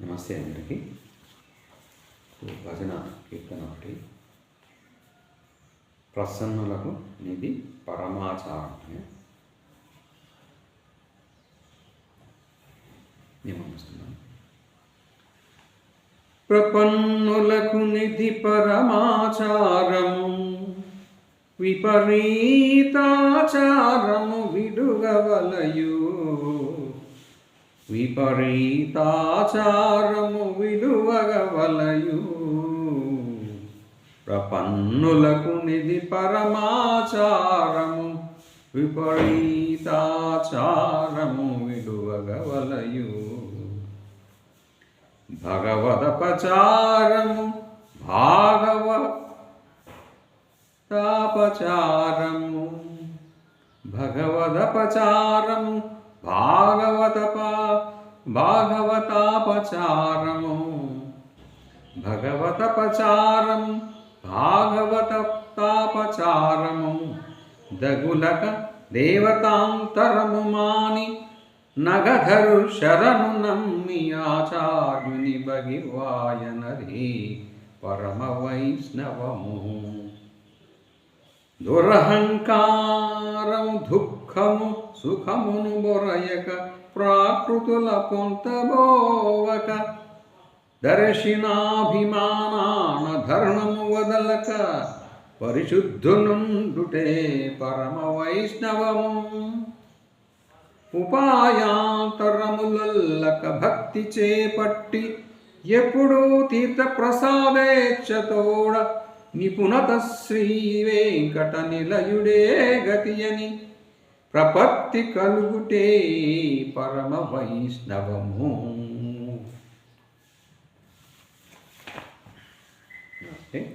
నమస్తే అందరికీ. భజన కీర్తన ఒకటి. ప్రసన్నులకు నిధి పరమాచారం ఏమనిస్తున్నాను. ప్రపన్నులకు నిధి పరమాచారము, విపరీతాచారము విడుగవలయు. విపరీతాచారము విడువగవలయు. ప్రపన్నులకు నిధి పరమాచారము, విపరీతాచారము విడువగవలయు. భగవదపచారము భాగవతాపచారము, భగవదపచారము భాగవతాపచారము, భగవతపచారము భాగవతాపచారము. దగులక దేవతాంతరము మాని నగధరు శరణు నమ్మి ఆచార్యుని భగివాయనరే పరమ వైష్ణవము. దురహంకారము దుఃఖము సుఖమును బొరయక ప్రాకృతుల పొంతబోవక దర్శనాభిమానాన ధర్మము వదలక పరిశుద్ధునుండుటే పరమ వైష్ణవము. ఉపాయాంతరములల్లక భక్తి చేపట్టి ఎప్పుడూ తీర్థ ప్రసాదేచ్ఛతోడ నిపుణత శ్రీ వెంకట నిలయుడే గతియని ప్రపత్తి కలుగుటే పరమ వైష్ణవము. ఓకే.